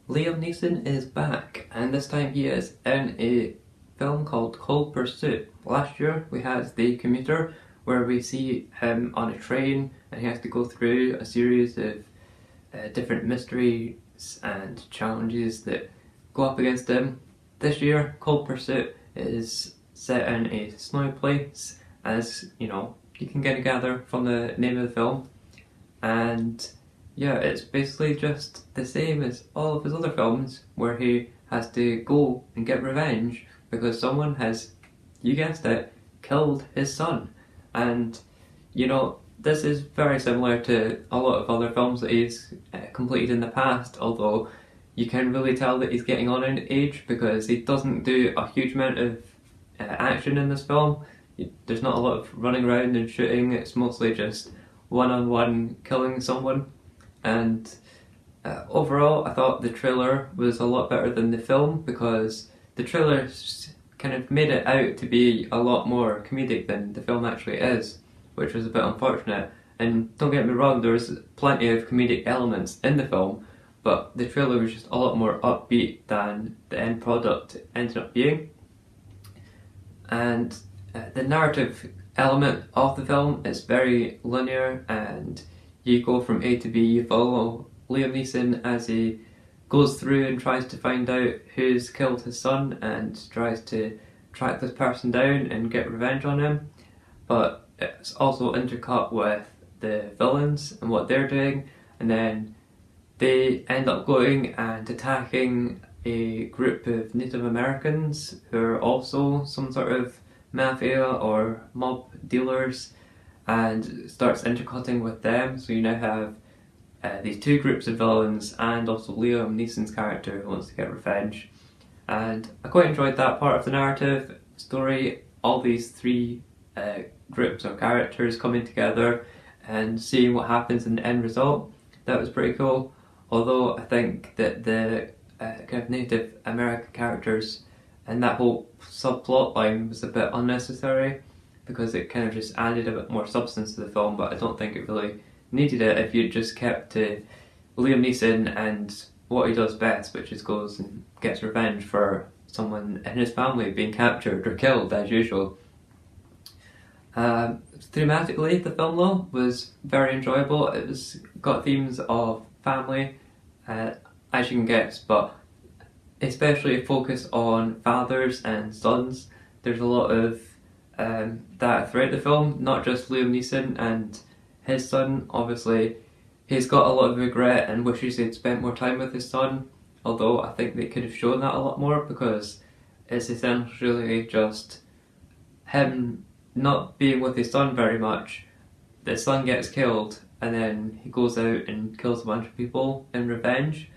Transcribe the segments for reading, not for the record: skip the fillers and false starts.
Liam Neeson is back, and this time he is in a film called Cold Pursuit. Last year we had The Commuter, where we see him on a train and he has to go through a series of different mysteries and challenges that go up against him. This year, Cold Pursuit is set in a snowy place, as you can kind of gather from the name of the film, and yeah, it's basically just the same as all of his other films, where he has to go and get revenge because someone has, you guessed it, killed his son. And this is very similar to a lot of other films that he's completed in the past, although you can really tell that he's getting on in age because he doesn't do a huge amount of action in this film. There's not a lot of running around and shooting, it's mostly just one-on-one killing someone. And overall, I thought the trailer was a lot better than the film because the trailer kind of made it out to be a lot more comedic than the film actually is, which was a bit unfortunate. And don't get me wrong, there was plenty of comedic elements in the film, but the trailer was just a lot more upbeat than the end product ended up being. And the narrative element of the film is very linear, and you go from A to B, you follow Liam Neeson as he goes through and tries to find out who's killed his son and tries to track this person down and get revenge on him. But it's also intercut with the villains and what they're doing, and then they end up going and attacking a group of Native Americans who are also some sort of mafia or mob dealers, and starts intercutting with them. So you now have these two groups of villains and also Liam Neeson's character who wants to get revenge. And I quite enjoyed that part of the narrative story, all these three groups of characters coming together and seeing what happens in the end result. That was pretty cool, although I think that the kind of Native American characters and that whole subplot line was a bit unnecessary because it kind of just added a bit more substance to the film, but I don't think it really needed it if you just kept to Liam Neeson and what he does best, which is goes and gets revenge for someone in his family being captured or killed as usual. Thematically, the film though was very enjoyable. It was got themes of family, as you can guess, but especially a focus on fathers and sons. There's a lot of that throughout the film, not just Liam Neeson and his son. Obviously, he's got a lot of regret and wishes he'd spent more time with his son, although I think they could have shown that a lot more because it's essentially just him not being with his son very much. The son gets killed and then he goes out and kills a bunch of people in revenge,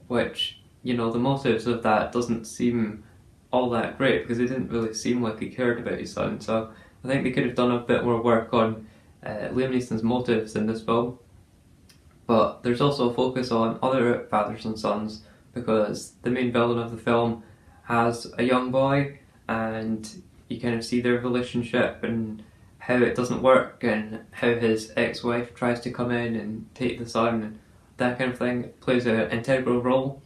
which, the motives of that doesn't seem all that great because it didn't really seem like he cared about his son. So I think they could have done a bit more work on Liam Neeson's motives in this film. But there's also a focus on other fathers and sons because the main villain of the film has a young boy, and you kind of see their relationship and how it doesn't work and how his ex-wife tries to come in and take the son, and that kind of thing plays an integral role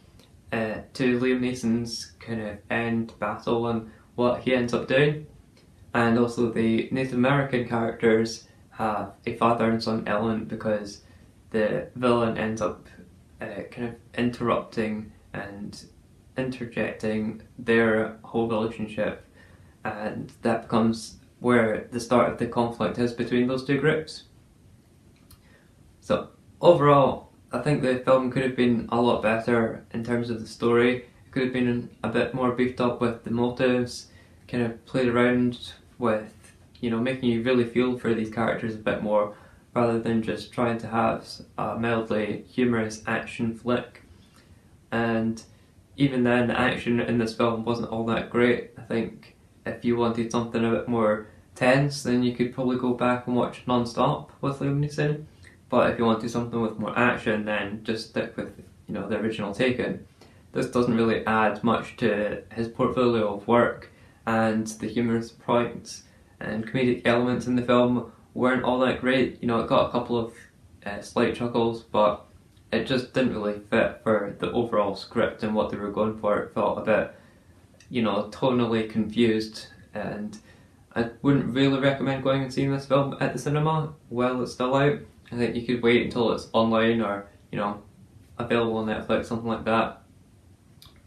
to Liam Neeson's kind of end battle and what he ends up doing. And also the Native American characters have a father and son element because the villain ends up kind of interrupting and interjecting their whole relationship, and that becomes where the start of the conflict is between those two groups. So overall, I think the film could have been a lot better in terms of the story. It could have been a bit more beefed up with the motives, kind of played around with, making you really feel for these characters a bit more, rather than just trying to have a mildly humorous action flick. And even then, the action in this film wasn't all that great. I think if you wanted something a bit more tense, then you could probably go back and watch Non-Stop with Liam Neeson. But if you wanted something with more action, then just stick with the original Taken. This doesn't really add much to his portfolio of work, and the humorous points and comedic elements in the film weren't all that great. It got a couple of slight chuckles, but it just didn't really fit for the overall script and what they were going for. It felt a bit, you know, tonally confused, and I wouldn't really recommend going and seeing this film at the cinema while it's still out. I think you could wait until it's online or, you know, available on Netflix, something like that.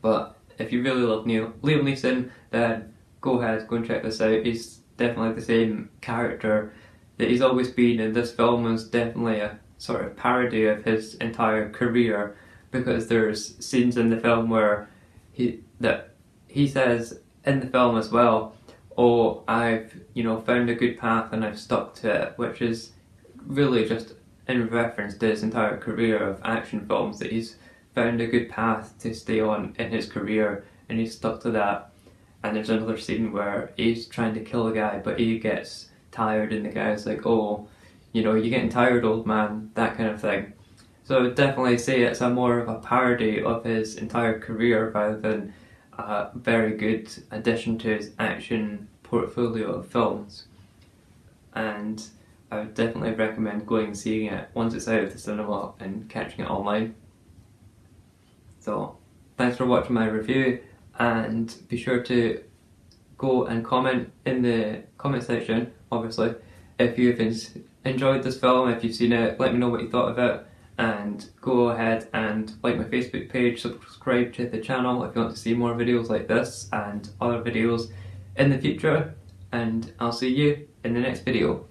But if you really love Liam Neeson, then go ahead, go and check this out. He's definitely the same character that he's always been, and this film was definitely a sort of parody of his entire career, because there's scenes in the film where he says in the film as well, oh, I've, you know, found a good path and I've stuck to it, which is really just in reference to his entire career of action films, that he's found a good path to stay on in his career and he's stuck to that. And there's another scene where he's trying to kill a guy, but he gets tired and the guy's like, oh, you know, you're getting tired, old man, that kind of thing. So I would definitely say it's a more of a parody of his entire career rather than a very good addition to his action portfolio of films. And I would definitely recommend going and seeing it once it's out of the cinema and catching it online. So thanks for watching my review, and be sure to go and comment in the comment section, obviously, if you've enjoyed this film. If you've seen it, let me know what you thought of it, and go ahead and like my Facebook page, subscribe to the channel if you want to see more videos like this and other videos in the future, and I'll see you in the next video.